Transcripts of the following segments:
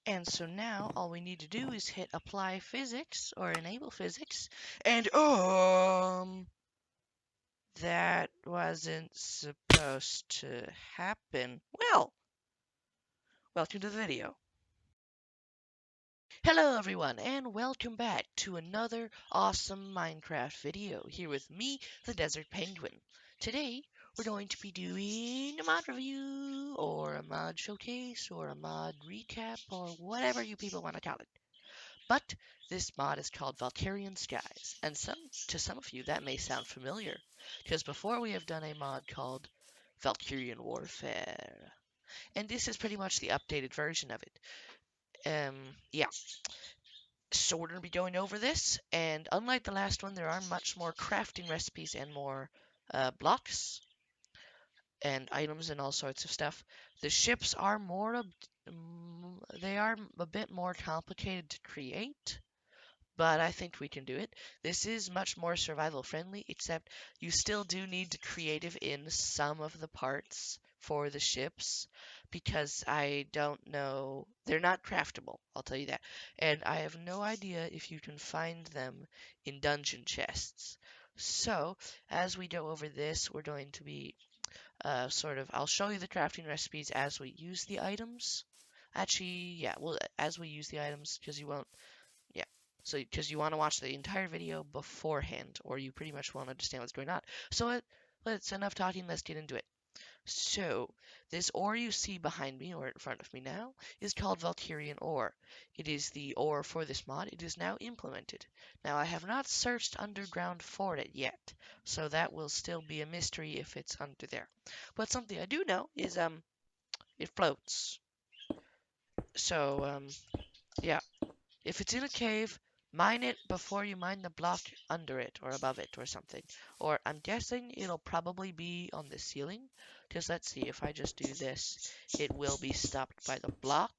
And so now all we need to do is hit apply physics or enable physics. And that wasn't supposed to happen. Well, welcome to the video. Hello everyone and welcome back to another awesome Minecraft video here with me, the Desert Penguin. Today we're going to be doing a mod review or a mod showcase or a mod recap or whatever you people want to call it. But this mod is called Valkyrian Skies, and to some of you that may sound familiar, because before we have done a mod called Valkyrian Warfare, and this is pretty much the updated version of it. Yeah. So we're going to be going over this, and unlike the last one, there are much more crafting recipes and more blocks and items and all sorts of stuff. The ships are they are a bit more complicated to create, but I think we can do it. This is much more survival friendly, except you still do need to creative in some of the parts for the ships, because I don't know, they're not craftable, I'll tell you that. And I have no idea if you can find them in dungeon chests. So, as we go over this, we're going to be I'll show you the crafting recipes as we use the items. Actually, yeah, well, as we use the items, because you won't yeah. So, because you want to watch the entire video beforehand, or you pretty much want to understand what's going on. So, let's enough talking. Let's get into it. So, this ore you see behind me, or in front of me now, is called Valkyrium Ore. It is the ore for this mod. It is now implemented. Now, I have not searched underground for it yet, so that will still be a mystery if it's under there. But something I do know is, it floats. So, yeah. If it's in a cave, mine it before you mine the block under it or above it or something. Or I'm guessing it'll probably be on the ceiling. Because let's see, if I just do this, it will be stopped by the block.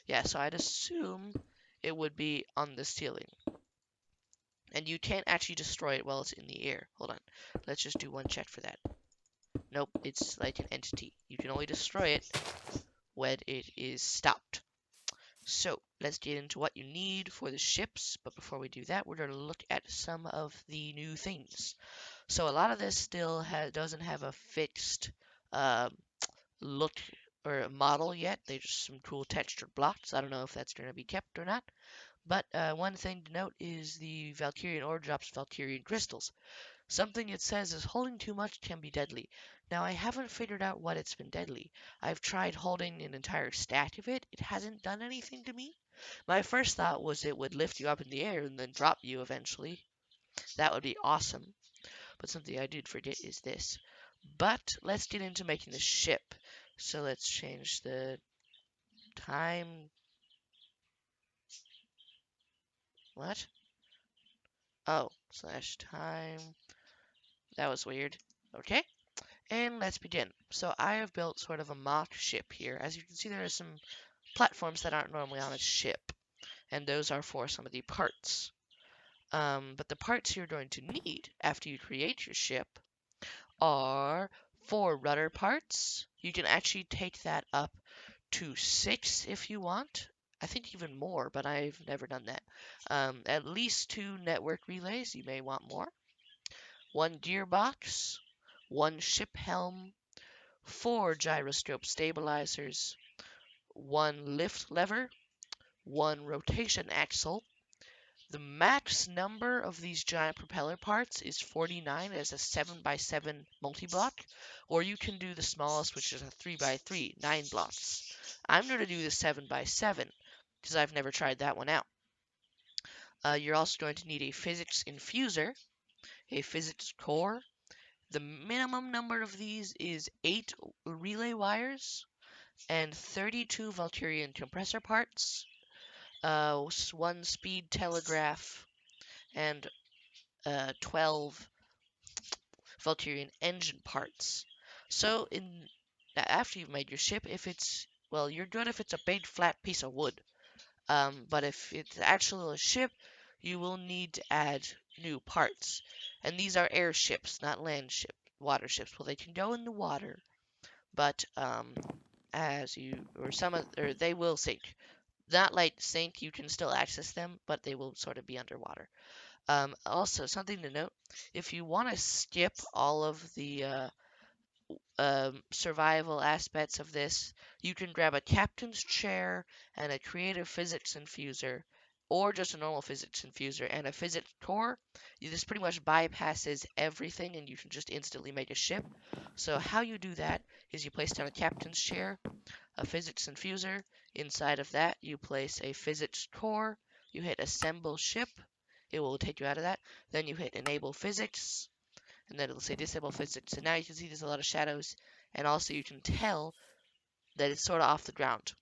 Yeah, so I'd assume it would be on the ceiling. And you can't actually destroy it while it's in the air. Hold on. Let's just do one check for that. Nope, it's like an entity. You can only destroy it when it is stopped. So let's get into what you need for the ships, but before we do that, we're going to look at some of the new things. So a lot of this still doesn't have a fixed uh, look or model yet. They're just some cool textured blocks. I don't know if that's going to be kept or not. But one thing to note is the Valkyrian ore drops Valkyrian crystals. Something it says is holding too much can be deadly. Now, I haven't figured out what it's been deadly. I've tried holding an entire stack of it. It hasn't done anything to me. My first thought was it would lift you up in the air and then drop you eventually. That would be awesome. But something I did forget is this. But let's get into making the ship. So let's change the time. What? Oh, slash time. That was weird. Okay. And let's begin. So I have built sort of a mock ship here. As you can see, there are some platforms that aren't normally on a ship, and those are for some of the parts. But the parts you're going to need after you create your ship are 4 rudder parts. You can actually take that up to 6 if you want. I think even more, but I've never done that. At least 2 network relays. You may want more. 1 gearbox, 1 ship helm, 4 gyroscope stabilizers, 1 lift lever, 1 rotation axle. The max number of these giant propeller parts is 49 as a 7x7 multi-block, or you can do the smallest, which is a 3x3, 9 blocks. I'm going to do the 7x7 because I've never tried that one out. You're also going to need a physics infuser, a physics core. The minimum number of these is 8 relay wires and 32 Valkyrian compressor parts, 1 speed telegraph, and 12 Valkyrian engine parts. So after you've made your ship, you're good if it's a big flat piece of wood. But if it's actually a ship, you will need to add new parts. And these are airships, not water ships. Well, they can go in the water, but they will sink. Not like sync, you can still access them, but they will sort of be underwater. Also, something to note, if you want to skip all of the survival aspects of this, you can grab a captain's chair and a creative physics infuser, or just a normal physics infuser and a physics core. This pretty much bypasses everything and you can just instantly make a ship. So how you do that is you place down a captain's chair, a physics infuser. Inside of that, you place a physics core. You hit assemble ship. It will take you out of that. Then you hit enable physics, and then it'll say disable physics. And now you can see there's a lot of shadows, and also you can tell that it's sort of off the ground.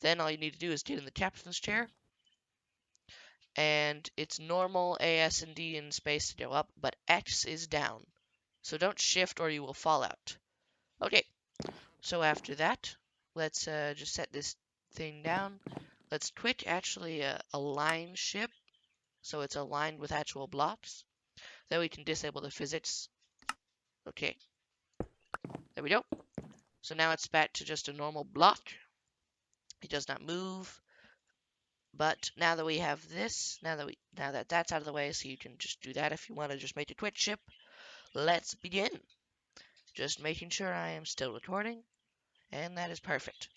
Then all you need to do is get in the captain's chair, and it's normal A, S, and D in space to go up, but X is down. So don't shift or you will fall out. Okay, so after that, let's just set this thing down. Let's quick actually align ship so it's aligned with actual blocks. Then we can disable the physics. Okay, there we go. So now it's back to just a normal block. It does not move. But now that we have this, now that that's out of the way, so you can just do that if you want to just make a quick ship. Let's begin. Just making sure I am still recording, and that is perfect.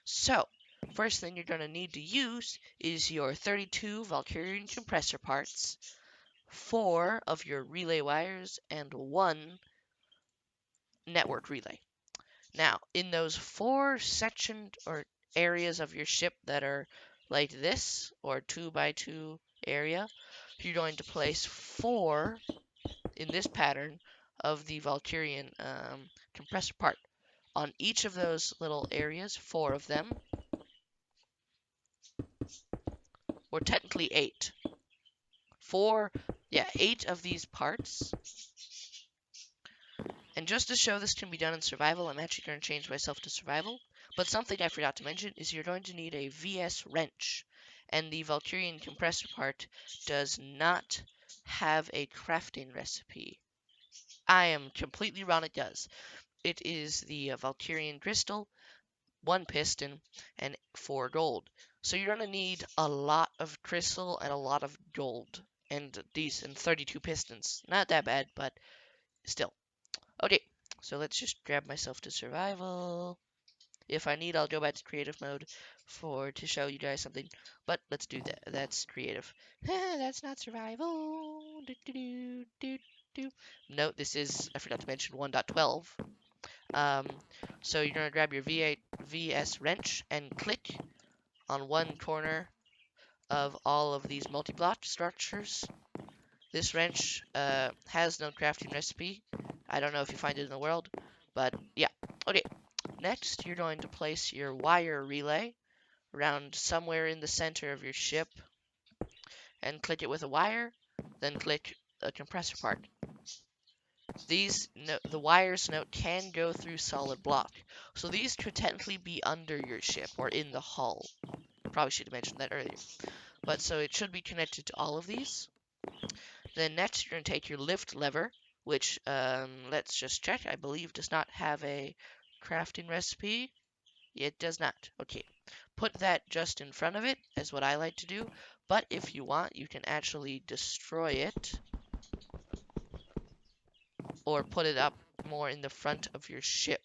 So, first thing you're going to need to use is your 32 Valkyrian compressor parts, 4 of your relay wires, and 1 network relay. Now, in those 4 sectioned or areas of your ship that are like this, or 2 by 2 area, you're going to place 4 in this pattern of the Valkyrian compressor part. On each of those little areas, 4 of them, or technically 8. 8 of these parts. And just to show this can be done in survival, I'm actually going to change myself to survival. But something I forgot to mention is you're going to need a VS wrench. And the Valkyrian compressor part does not have a crafting recipe. I am completely wrong, it does. It is the Valkyrian crystal, 1 piston, and 4 gold. So you're going to need a lot of crystal and a lot of gold. And 32 pistons. Not that bad, but still. Okay, so let's just grab myself to survival. If I need, I'll go back to creative mode to show you guys something. But let's do that. That's creative. That's not survival. Note, this is, I forgot to mention 1.12. So you're gonna grab your VS wrench and click on one corner of all of these multi-block structures. This wrench has no crafting recipe. I don't know if you find it in the world, but yeah. Okay, next you're going to place your wire relay around somewhere in the center of your ship and click it with a wire, then click a compressor part. The wires note can go through solid block, so these could technically be under your ship or in the hull. Probably should have mentioned that earlier. But so it should be connected to all of these. Then next you're going to take your lift lever, which let's just check. I believe does not have a crafting recipe. It does not. Okay. Put that just in front of it, is what I like to do. But if you want, you can actually destroy it or put it up more in the front of your ship.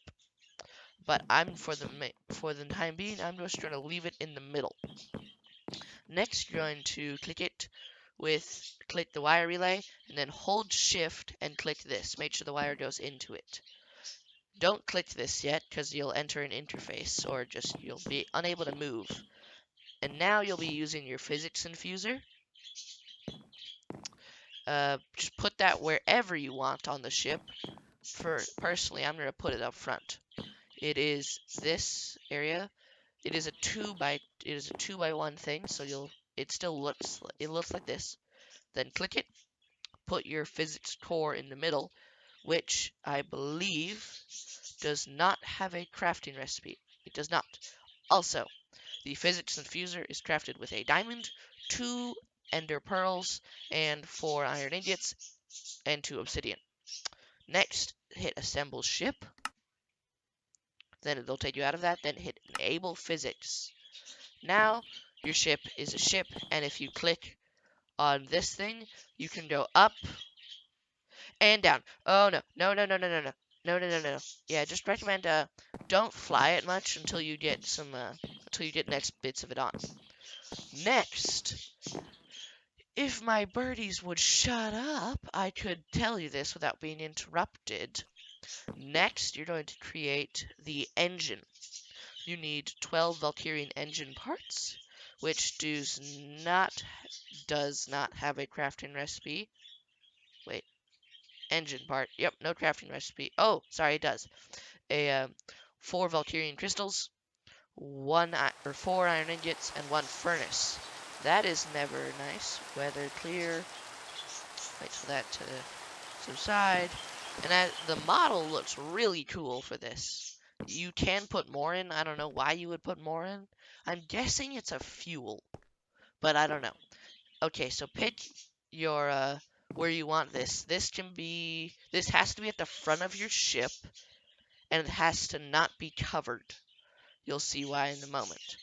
But for the time being, I'm just going to leave it in the middle. Next, you're going to click the wire relay, and then hold shift and click this. Make sure the wire goes into it. Don't click this yet, because you'll enter an interface, or you'll be unable to move. And now you'll be using your physics infuser. Just put that wherever you want on the ship. Personally, I'm going to put it up front. It is this area. It is a 2 by 1 thing, so it looks like this. Then click it. Put your physics core in the middle, which I believe does not have a crafting recipe. It does not. Also, the physics infuser is crafted with a diamond, 2 ender pearls, and 4 iron ingots, and 2 obsidian. Next, hit assemble ship. Then it'll take you out of that. Then hit enable physics. Now your ship is a ship, and if you click on this thing, you can go up and down. Oh no, no, no, no, no, no, no, no, no, no, no. Yeah, just recommend don't fly it much until you get until you get next bits of it on. Next, if my birdies would shut up, I could tell you this without being interrupted. Next, you're going to create the engine. You need 12 Valkyrian engine parts, which does not have a crafting recipe. Wait, engine part. Yep, no crafting recipe. Oh, sorry, it does. 4 Valkyrian crystals, 4 iron ingots, and 1 furnace. That is never nice. Weather clear. Wait for that to subside. And the model looks really cool for this. You can put more in. I don't know why you would put more in. I'm guessing it's a fuel, but I don't know. Okay, so pick your where you want this. This has to be at the front of your ship, and it has to not be covered. You'll see why in a moment.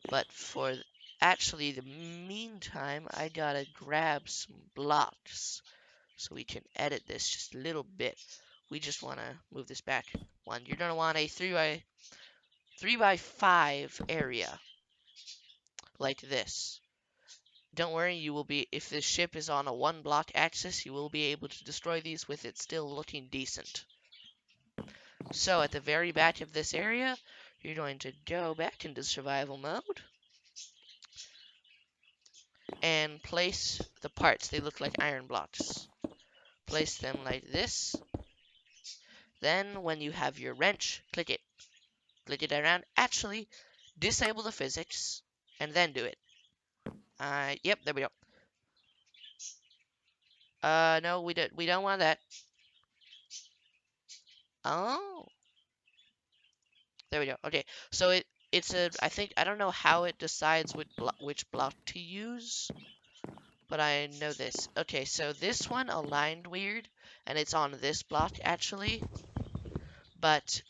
But for actually the meantime, I gotta grab some blocks so we can edit this just a little bit. We just want to move this back one. You're gonna want a 3x5 area like this. Don't worry, you will be, if this ship is on a 1 block axis, you will be able to destroy these with it still looking decent. So at the very back of this area, you're going to go back into survival mode and place the parts. They look like iron blocks. Place them like this. Then when you have your wrench, click it. Click it around. Actually, disable the physics and then do it. Yep, there we go. No, we don't want that. Oh, there we go. Okay, so I think, I don't know how it decides which block to use, but I know this. Okay, so this one aligned weird, and it's on this block actually, but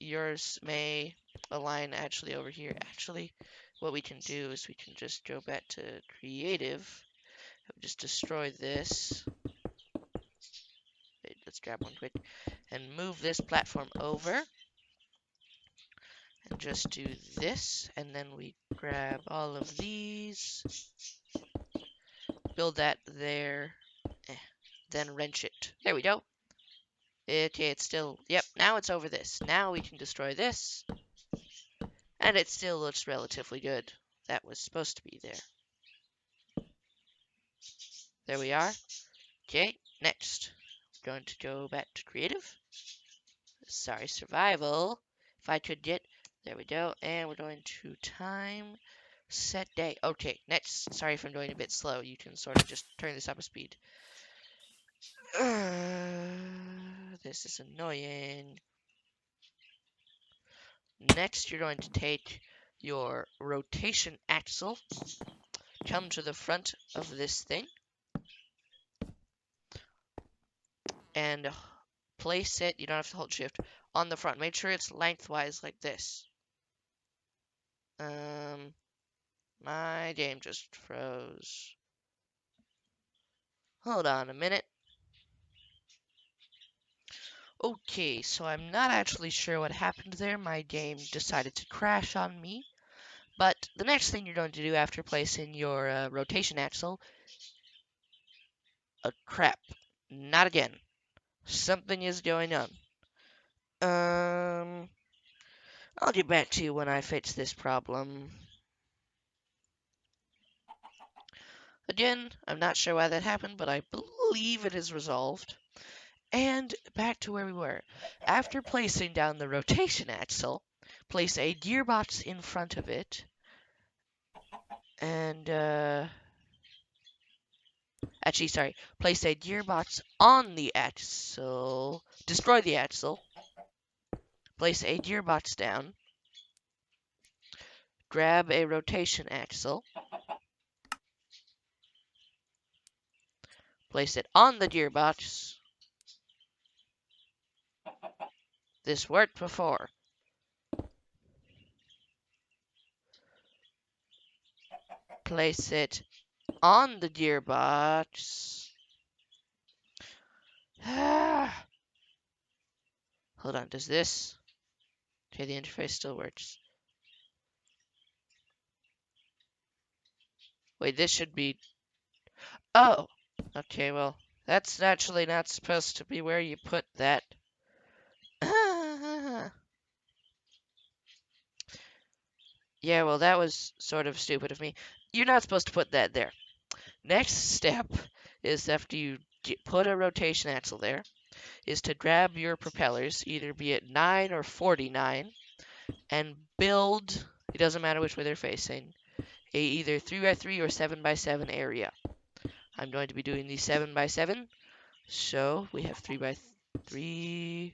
yours may align actually over here. Actually, what we can do is we can just go back to creative, just destroy this. Wait, let's grab one quick, and move this platform over. And just do this, and then we grab all of these, build that there, then wrench it. There we go. Okay, it's still, yep, now it's over this. Now we can destroy this, and it still looks relatively good. That was supposed to be there. There we are. Okay, next, we're going to go back to creative. Sorry, survival. If I could get, there we go, and we're going to time set day. Okay, next. Sorry if I'm going a bit slow. You can sort of just turn this up a speed. This is annoying. Next, you're going to take your rotation axle, come to the front of this thing, and place it, you don't have to hold shift, on the front. Make sure it's lengthwise like this. My game just froze. Hold on a minute. Okay, so I'm not actually sure what happened there. My game decided to crash on me. But the next thing you're going to do after placing your rotation axle... crap. Not again. Something is going on. I'll get back to you when I fix this problem. Again, I'm not sure why that happened, but I believe it is resolved. And back to where we were. After placing down the rotation axle, place a gearbox in front of it. And, actually, sorry. Place a gearbox on the axle. Destroy the axle. Place a gearbox down. Grab a rotation axle. Place it on the gearbox. This worked before. place it on the gearbox. Hold on, does this? Okay, the interface still works. Wait, this should be... Oh! Okay, well, that's actually not supposed to be where you put that. Yeah, well, that was sort of stupid of me. You're not supposed to put that there. Next step is after you put a rotation axle there, is to grab your propellers, either be it 9 or 49, and build, it doesn't matter which way they're facing, a either 3x3 or 7x7 area. I'm going to be doing the 7x7, so we have 3x3.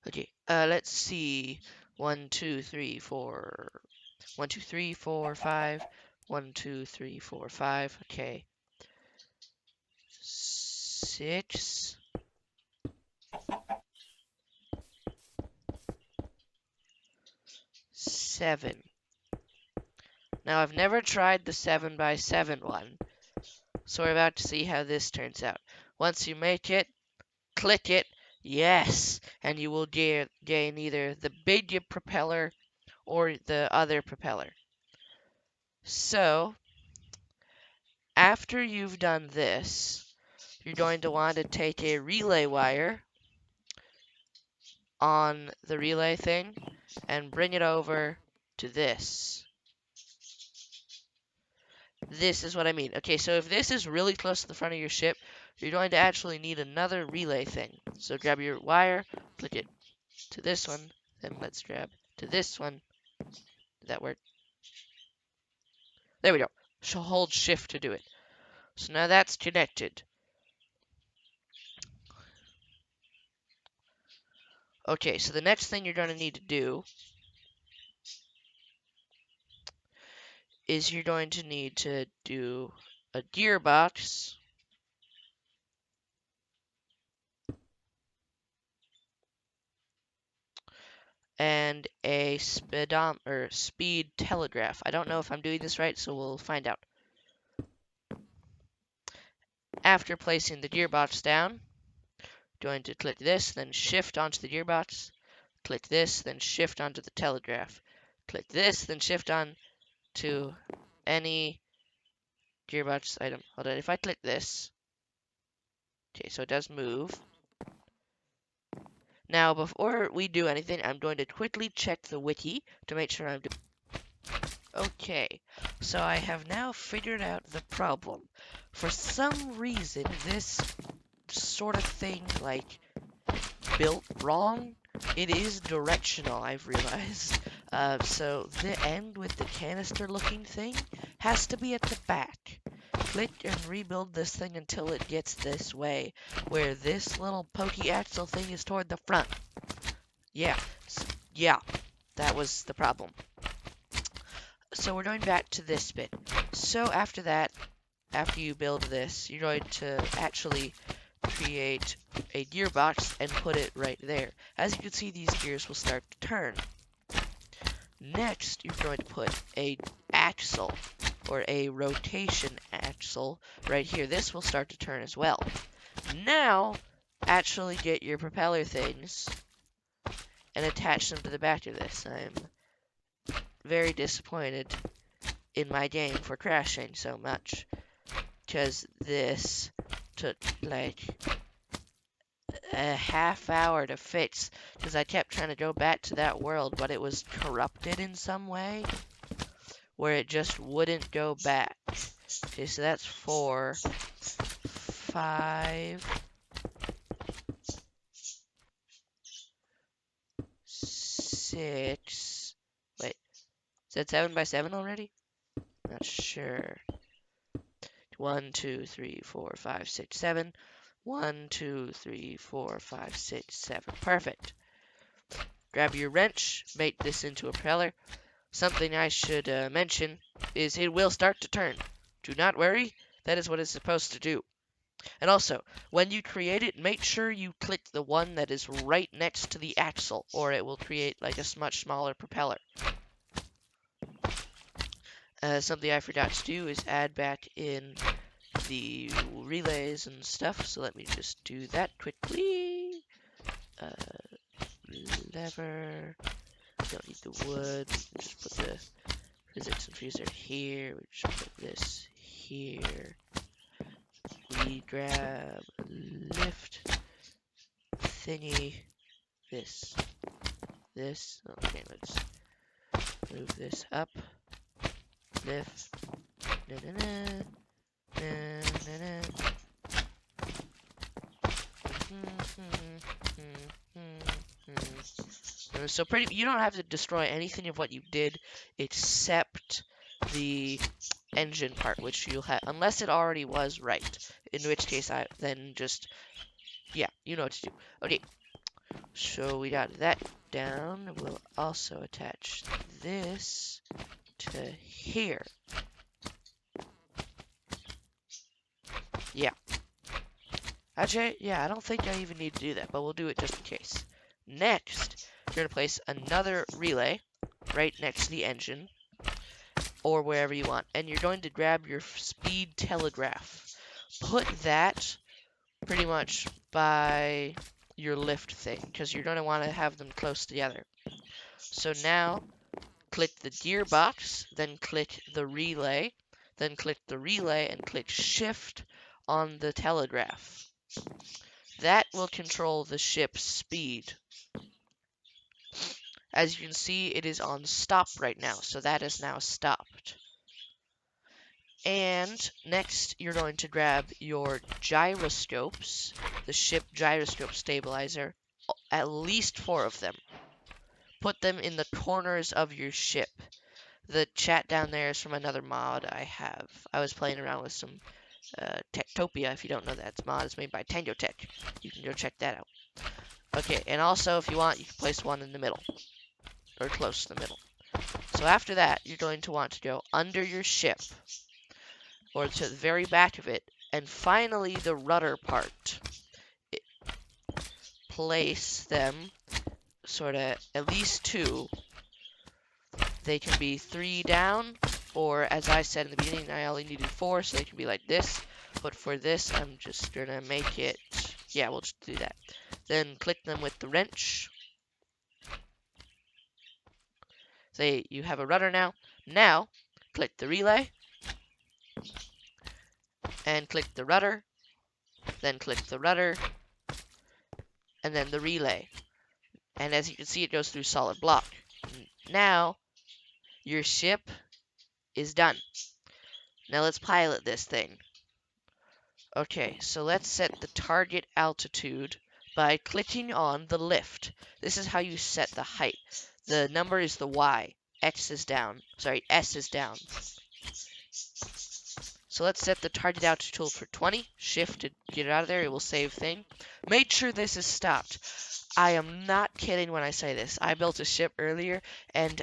Okay, let's see. 1, 2, 3, 4. 1, 2, 3, 4, 5. 1, 2, 3, 4, 5. Okay. 6. 7. Now, I've never tried the 7x7 one, so we're about to see how this turns out. Once you make it, click it, yes, and you will gain either the big propeller or the other propeller. So, after you've done this, you're going to want to take a relay wire on the relay thing and bring it over to this. This is what I mean. Okay, so if this is really close to the front of your ship, you're going to actually need another relay thing. So grab your wire, click it to this one, then let's grab to this one. Did that work? There we go. So hold shift to do it. So now that's connected. Okay, so the next thing you're going to need to do is you're going to need to do a gearbox and a speed telegraph. I don't know if I'm doing this right, so we'll find out. After placing the gearbox down, going to click this, then shift onto the gearbox, click this, then shift onto the telegraph, click this, then shift on to any gearbox item. Hold on, if I click this, okay, so it does move. Now, before we do anything, I'm going to quickly check the wiki to make sure I'm doing. Okay, so I have now figured out the problem. For some reason, this sort of thing, like, built wrong. It is directional, I've realized. So the end with the canister looking thing has to be at the back. Click and rebuild this thing until it gets this way, where this little pokey axle thing is toward the front. Yeah, that was the problem. So we're going back to this bit. So after that, after you build this, you're going to actually create a gearbox and put it right there. As you can see, these gears will start to turn. Next, you're going to put a axle or a rotation axle right here. This will start to turn as well. Now, actually get your propeller things and attach them to the back of this. I'm very disappointed in my game for crashing so much, because this took like a half hour to fix, because I kept trying to go back to that world, but it was corrupted in some way where it just wouldn't go back. Okay, so that's 4, 5, 6. Wait, is that 7x7 already? Not sure. 1, 2, 3, 4, 5, 6, 7. 1, 2, 3, 4, 5, 6, 7. Perfect. grab your wrench, make this into a propeller. Something I should mention is it will start to turn. Do not worry, that is what it's supposed to do. And also, when you create it, make sure you click the one that is right next to the axle, or it will create like a much smaller propeller. Something I forgot to do is add back in the relays and stuff, so let me just do that quickly. Lever, don't need the wood, just put the physics and freezer here, we just put this here. We grab a lift thingy, this, okay, let's move this up, lift, na na na, na na na. So you don't have to destroy anything of what you did except the engine part, which you'll have, unless it already was right, in which case yeah, you know what to do. Okay, so we got that down. We'll also attach this to here. Yeah. Actually, yeah, I don't think I even need to do that, but we'll do it just in case. Next, you're going to place another relay right next to the engine, or wherever you want, and you're going to grab your speed telegraph. Put that pretty much by your lift thing, because you're going to want to have them close together. So now, click the gearbox, then click the relay, then click the relay and click shift on the telegraph. That will control the ship's speed. As you can see, it is on stop right now, so that is now stopped. And next, you're going to grab your gyroscopes, the ship gyroscope stabilizer, at least 4 of them. Put them in the corners of your ship. The chat down there is from another mod I have. I was playing around with some Techtopia, if you don't know that. It's mod is made by Tango Tech. You can go check that out. Okay, and also, if you want, you can place one in the middle, or close to the middle. So after that, you're going to want to go under your ship, or to the very back of it, and finally the rudder part. Place them, sort of, at least 2. They can be 3 down, or as I said in the beginning, I only needed 4, so they can be like this. But for this, I'm just gonna make it, yeah, we'll just do that. Then click them with the wrench. Say you have a rudder now. Now, click the relay, and click the rudder, then click the rudder, and then the relay. And as you can see, it goes through solid block. Now, your ship is done. Now let's pilot this thing. Okay, so let's set the target altitude by clicking on the lift. This is how you set the height. The number is the Y. X is down. Sorry, S is down. So let's set the target altitude for 20. Shift to get it out of there. It will save thing. Make sure this is stopped. I am not kidding when I say this. I built a ship earlier, and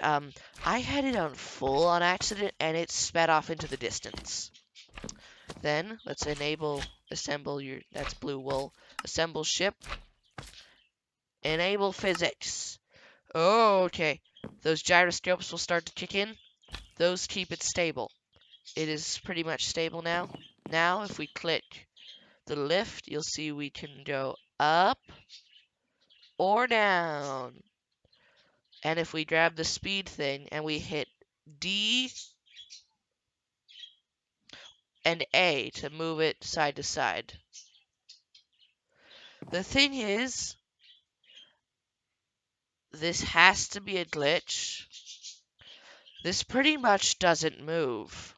I had it on full on accident, and it sped off into the distance. Then let's assemble your, that's blue wool, assemble ship, enable physics. Oh, okay, those gyroscopes will start to kick in. Those keep it stable. It is pretty much stable now. Now, if we click the lift, you'll see we can go up or down. And if we grab the speed thing and we hit D and A to move it side to side. The thing is, this has to be a glitch. This pretty much doesn't move.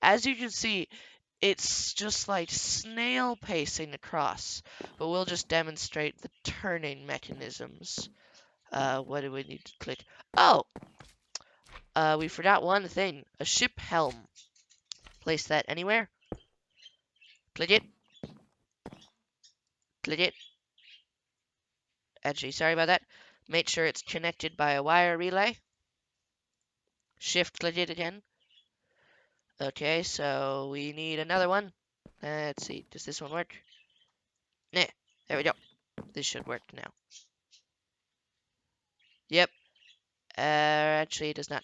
As you can see, it's just like snail pacing across. But we'll just demonstrate the turning mechanisms. What do we need to click? Oh! We forgot one thing. A ship helm. Place that anywhere. Click it. Click it. Actually, sorry about that. Make sure it's connected by a wire relay. Shift click it again. Okay, so we need another one. Let's see, does this one work? Nah, there we go. This should work now. Yep. Actually, it does not.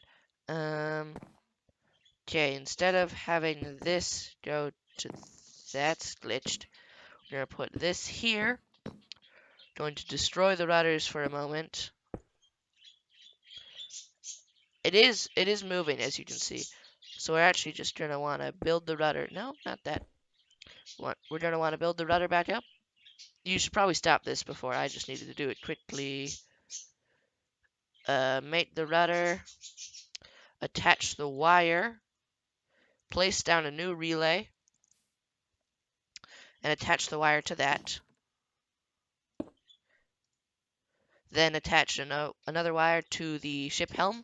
Okay, instead of having this go to that's glitched, we're gonna put this here. Going to destroy the rudders for a moment. It is moving, as you can see. So we're actually just gonna want to build the rudder. No, not that. We're gonna want to build the rudder back up. You should probably stop this before. I just needed to do it quickly. Make the rudder. Attach the wire. Place down a new relay. And attach the wire to that. Then attach another wire to the ship helm.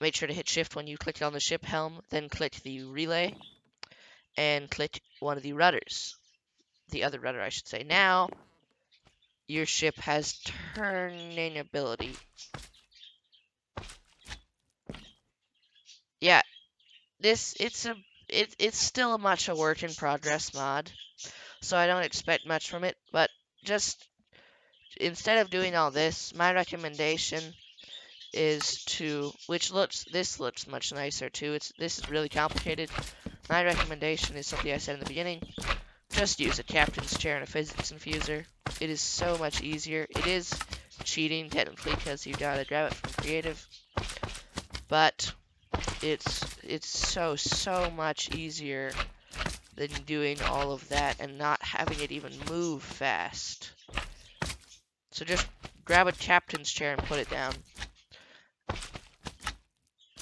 Make sure to hit shift when you click on the ship helm. Then click the relay. And click one of the rudders. The other rudder, I should say. Now, your ship has turning ability. Yeah, it's still much a work in progress mod, so I don't expect much from it. But just instead of doing all this, my recommendation is to this looks much nicer too. This is really complicated. My recommendation is something I said in the beginning. Just use a captain's chair and a physics infuser. It is so much easier. It is cheating technically because you gotta grab it from creative, but it's so much easier than doing all of that and not having it even move fast. So just grab a captain's chair and put it down.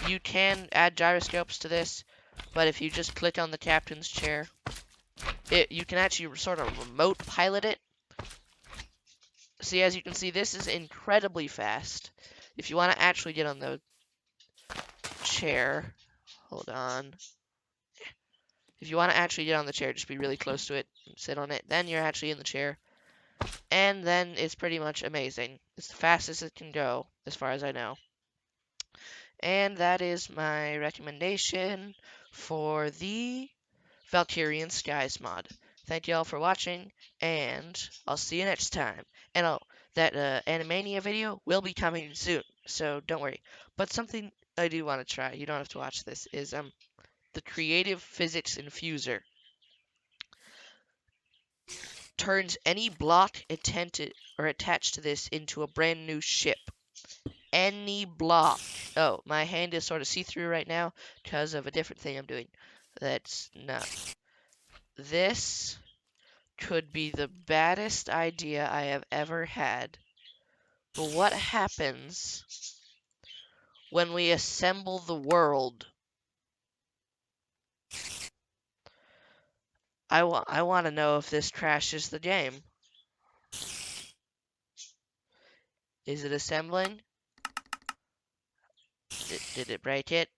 You can add gyroscopes to this, but if you just click on the captain's chair, you can actually sort of remote pilot it. See, as you can see, this is incredibly fast. If you want to actually get on the chair, hold on. If you want to actually get on the chair, just be really close to it and sit on it. Then you're actually in the chair. And then it's pretty much amazing. It's the fastest it can go, as far as I know. And that is my recommendation for the Valkyrian Skies mod. Thank you all for watching, and I'll see you next time. And that Animania video will be coming soon, so don't worry. But something I do want to try, you don't have to watch this, is the Creative Physics Infuser. Turns any block attached to this into a brand new ship. Any block. Oh, my hand is sort of see-through right now because of a different thing I'm doing. That's not. This could be the baddest idea I have ever had. But what happens when we assemble the world? I want to know if this crashes the game. Is it assembling? Did it break it?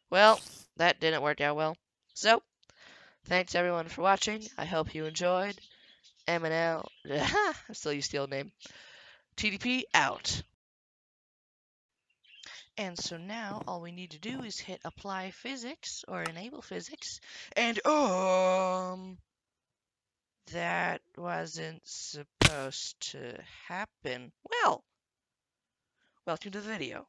Well, that didn't work out well. So, thanks everyone for watching. I hope you enjoyed. MnL, I still use the old name. TDP out. And so now all we need to do is hit apply physics or enable physics. And that wasn't supposed to happen. Well, welcome to the video.